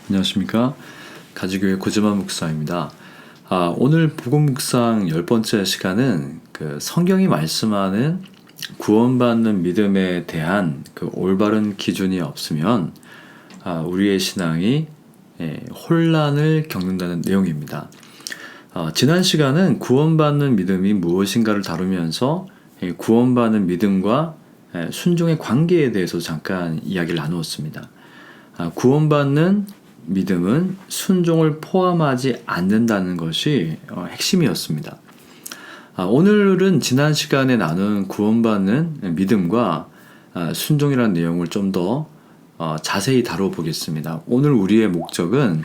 안녕하십니까. 가지교회 고재만 목사입니다. 오늘 복음 묵상 10번째 시간은 성경이 말씀하는 구원받는 믿음에 대한 올바른 기준이 없으면 우리의 신앙이 혼란을 겪는다는 내용입니다. 지난 시간은 구원받는 믿음이 무엇인가를 다루면서 구원받는 믿음과 순종의 관계에 대해서 잠깐 이야기를 나누었습니다. 구원받는 믿음은 순종을 포함하지 않는다는 것이 핵심이었습니다. 오늘은 지난 시간에 나눈 구원받는 믿음과 순종이라는 내용을 좀 더 자세히 다뤄보겠습니다. 오늘 우리의 목적은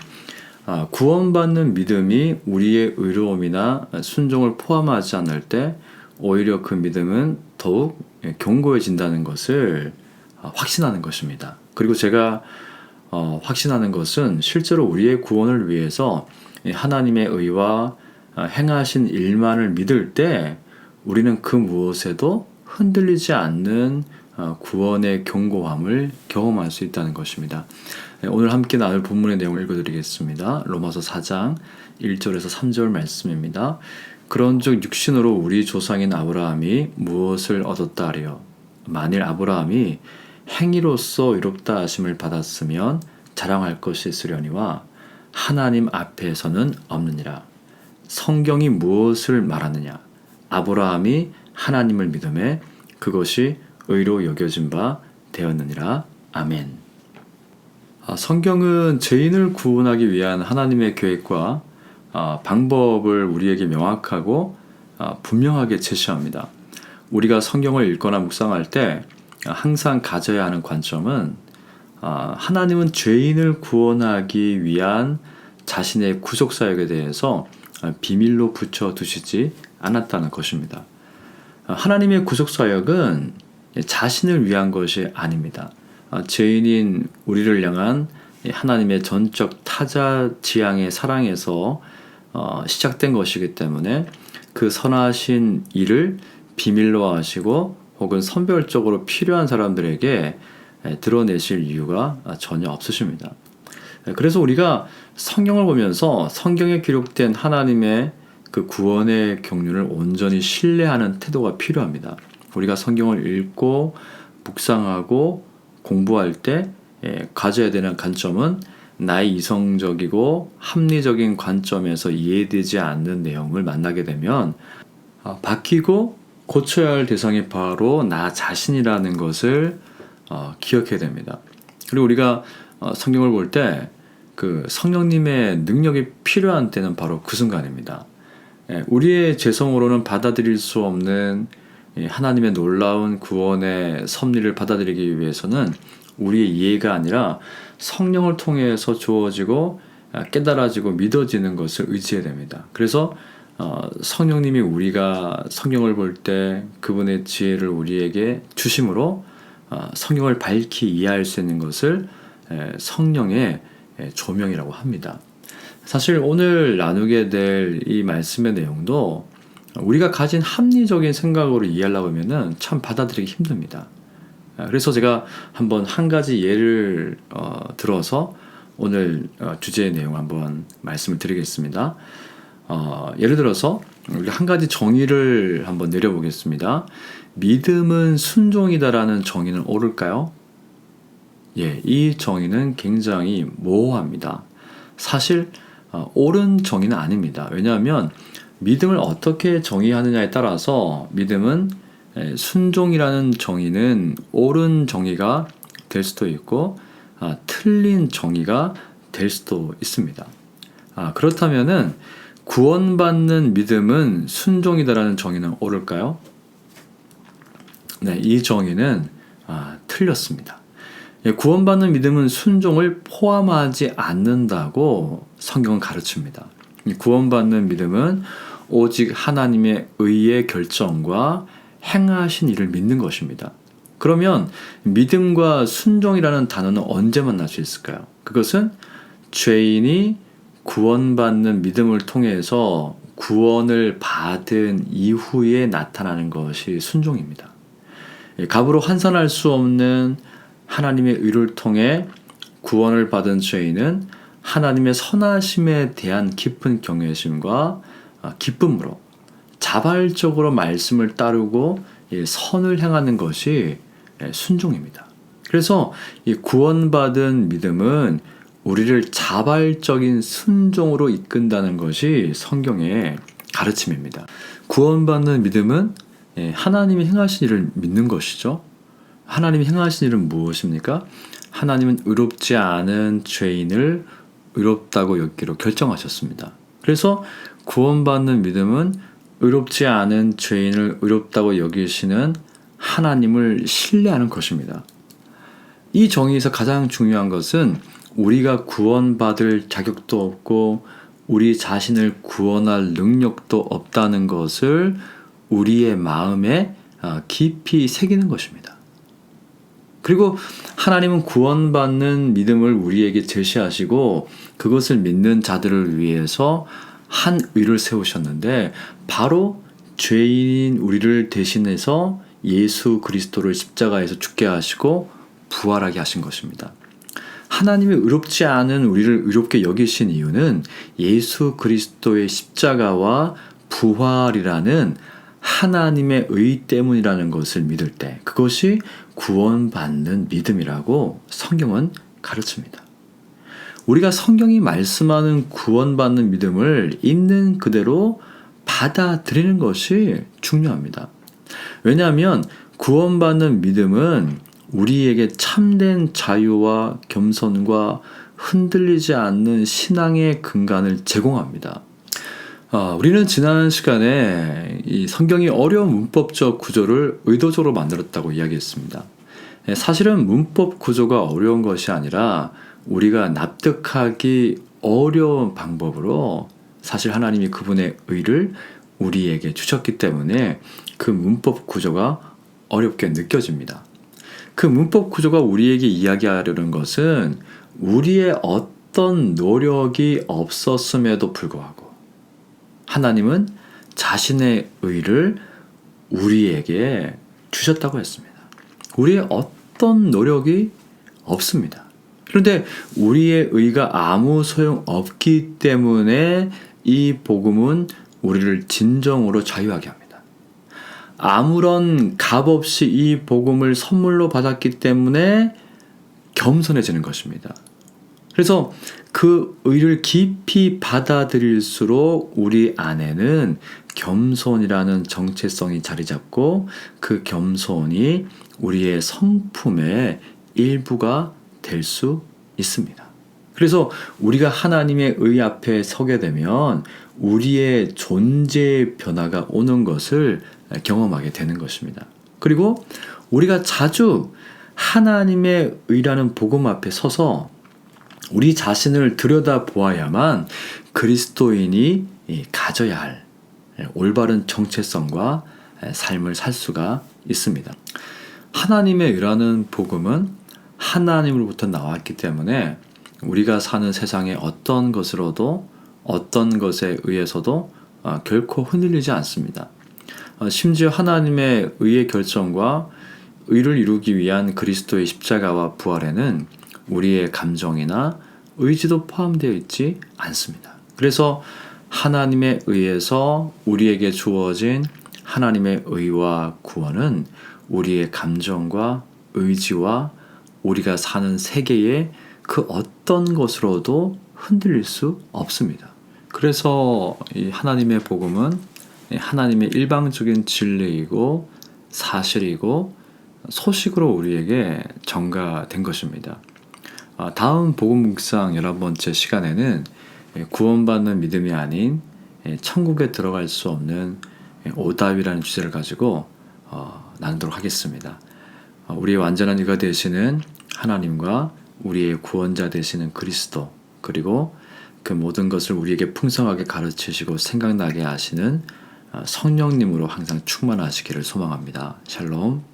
구원받는 믿음이 우리의 의로움이나 순종을 포함하지 않을 때 오히려 그 믿음은 더욱 견고해진다는 것을 확신하는 것입니다. 그리고 제가 확신하는 것은 실제로 우리의 구원을 위해서 하나님의 의와 행하신 일만을 믿을 때 우리는 그 무엇에도 흔들리지 않는 구원의 견고함을 경험할 수 있다는 것입니다. 오늘 함께 나눌 본문의 내용을 읽어드리겠습니다. 로마서 4장 1절에서 3절 말씀입니다. 그런즉 육신으로 우리 조상인 아브라함이 무엇을 얻었다 하리요? 만일 아브라함이 행위로서 의롭다 하심을 받았으면 자랑할 것이 있으려니와 하나님 앞에서는 없느니라. 성경이 무엇을 말하느냐? 아브라함이 하나님을 믿음에 그것이 의로 여겨진 바 되었느니라. 아멘. 성경은 죄인을 구원하기 위한 하나님의 계획과 방법을 우리에게 명확하고 분명하게 제시합니다. 우리가 성경을 읽거나 묵상할 때 항상 가져야 하는 관점은 하나님은 죄인을 구원하기 위한 자신의 구속사역에 대해서 비밀로 붙여두시지 않았다는 것입니다. 하나님의 구속사역은 자신을 위한 것이 아닙니다. 죄인인 우리를 향한 하나님의 전적 타자 지향의 사랑에서 시작된 것이기 때문에 그 선하신 일을 비밀로 하시고 혹은 선별적으로 필요한 사람들에게 드러내실 이유가 전혀 없으십니다. 그래서 우리가 성경을 보면서 성경에 기록된 하나님의 그 구원의 경륜을 온전히 신뢰하는 태도가 필요합니다. 우리가 성경을 읽고 묵상하고 공부할 때 가져야 되는 관점은 나의 이성적이고 합리적인 관점에서 이해되지 않는 내용을 만나게 되면 바뀌고 고쳐야 할 대상이 바로 나 자신이라는 것을 기억해야 됩니다. 그리고 우리가 성경을 볼 때 그 성령님의 능력이 필요한 때는 바로 그 순간입니다. 우리의 죄성으로는 받아들일 수 없는 하나님의 놀라운 구원의 섭리를 받아들이기 위해서는 우리의 이해가 아니라 성령을 통해서 주어지고 깨달아지고 믿어지는 것을 의지해야 됩니다. 그래서 성령님이 우리가 성경을 볼 때 그분의 지혜를 우리에게 주심으로 성경을 밝히 이해할 수 있는 것을 성령의 조명이라고 합니다. 사실 오늘 나누게 될 이 말씀의 내용도 우리가 가진 합리적인 생각으로 이해하려고 하면 참 받아들이기 힘듭니다. 그래서 제가 한번 한 가지 예를 들어서 오늘 주제의 내용 한번 말씀을 드리겠습니다. 예를 들어서 우리 한 가지 정의를 한번 내려보겠습니다. 믿음은 순종이다라는 정의는 옳을까요? 이 정의는 굉장히 모호합니다. 사실 옳은 정의는 아닙니다. 왜냐하면 믿음을 어떻게 정의하느냐에 따라서 믿음은 순종이라는 정의는 옳은 정의가 될 수도 있고 틀린 정의가 될 수도 있습니다. 그렇다면은 구원받는 믿음은 순종이다라는 정의는 옳을까요? 이 정의는 틀렸습니다. 구원받는 믿음은 순종을 포함하지 않는다고 성경은 가르칩니다. 구원받는 믿음은 오직 하나님의 의의 결정과 행하신 일을 믿는 것입니다. 그러면 믿음과 순종이라는 단어는 언제 만날 수 있을까요? 그것은 죄인이 구원받는 믿음을 통해서 구원을 받은 이후에 나타나는 것이 순종입니다. 값으로 환산할 수 없는 하나님의 의를 통해 구원을 받은 죄인은 하나님의 선하심에 대한 깊은 경외심과 기쁨으로 자발적으로 말씀을 따르고 선을 행하는 것이 순종입니다. 그래서 이 구원받은 믿음은 우리를 자발적인 순종으로 이끈다는 것이 성경의 가르침입니다. 구원받는 믿음은 하나님이 행하신 일을 믿는 것이죠. 하나님이 행하신 일은 무엇입니까? 하나님은 의롭지 않은 죄인을 의롭다고 여기로 결정하셨습니다. 그래서 구원받는 믿음은 의롭지 않은 죄인을 의롭다고 여기시는 하나님을 신뢰하는 것입니다. 이 정의에서 가장 중요한 것은 우리가 구원받을 자격도 없고 우리 자신을 구원할 능력도 없다는 것을 우리의 마음에 깊이 새기는 것입니다. 그리고 하나님은 구원받는 믿음을 우리에게 제시하시고 그것을 믿는 자들을 위해서 한 의를 세우셨는데 바로 죄인인 우리를 대신해서 예수 그리스도를 십자가에서 죽게 하시고 부활하게 하신 것입니다. 하나님이 의롭지 않은 우리를 의롭게 여기신 이유는 예수 그리스도의 십자가와 부활이라는 하나님의 의 때문이라는 것을 믿을 때 그것이 구원받는 믿음이라고 성경은 가르칩니다. 우리가 성경이 말씀하는 구원받는 믿음을 있는 그대로 받아들이는 것이 중요합니다. 왜냐하면 구원받는 믿음은 우리에게 참된 자유와 겸손과 흔들리지 않는 신앙의 근간을 제공합니다. 우리는 지난 시간에 이 성경이 어려운 문법적 구조를 의도적으로 만들었다고 이야기했습니다. 사실은 문법 구조가 어려운 것이 아니라 우리가 납득하기 어려운 방법으로 사실 하나님이 그분의 의를 우리에게 주셨기 때문에 그 문법 구조가 어렵게 느껴집니다. 그 문법 구조가 우리에게 이야기하려는 것은 우리의 어떤 노력이 없었음에도 불구하고 하나님은 자신의 의를 우리에게 주셨다고 했습니다. 우리의 어떤 노력이 없습니다. 그런데 우리의 의가 아무 소용 없기 때문에 이 복음은 우리를 진정으로 자유하게 합니다. 아무런 값 없이 이 복음을 선물로 받았기 때문에 겸손해지는 것입니다. 그래서 그 의를 깊이 받아들일수록 우리 안에는 겸손이라는 정체성이 자리 잡고 그 겸손이 우리의 성품의 일부가 될 수 있습니다. 그래서 우리가 하나님의 의 앞에 서게 되면 우리의 존재의 변화가 오는 것을 경험하게 되는 것입니다. 그리고 우리가 자주 하나님의 의라는 복음 앞에 서서 우리 자신을 들여다보아야만 그리스도인이 가져야 할 올바른 정체성과 삶을 살 수가 있습니다. 하나님의 의라는 복음은 하나님으로부터 나왔기 때문에 우리가 사는 세상의 어떤 것으로도 어떤 것에 의해서도 결코 흔들리지 않습니다. 심지어 하나님의 의의 결정과 의를 이루기 위한 그리스도의 십자가와 부활에는 우리의 감정이나 의지도 포함되어 있지 않습니다. 그래서 하나님의 의에서 우리에게 주어진 하나님의 의와 구원은 우리의 감정과 의지와 우리가 사는 세계의 그 어떤 것으로도 흔들릴 수 없습니다. 그래서 이 하나님의 복음은 하나님의 일방적인 진리이고 사실이고 소식으로 우리에게 전가된 것입니다. 다음 복음 묵상 11번째 시간에는 구원받는 믿음이 아닌 천국에 들어갈 수 없는 오답이라는 주제를 가지고 나누도록 하겠습니다. 우리의 완전한 이가 되시는 하나님과 우리의 구원자 되시는 그리스도 그리고 그 모든 것을 우리에게 풍성하게 가르치시고 생각나게 하시는 성령님으로 항상 충만하시기를 소망합니다. 샬롬.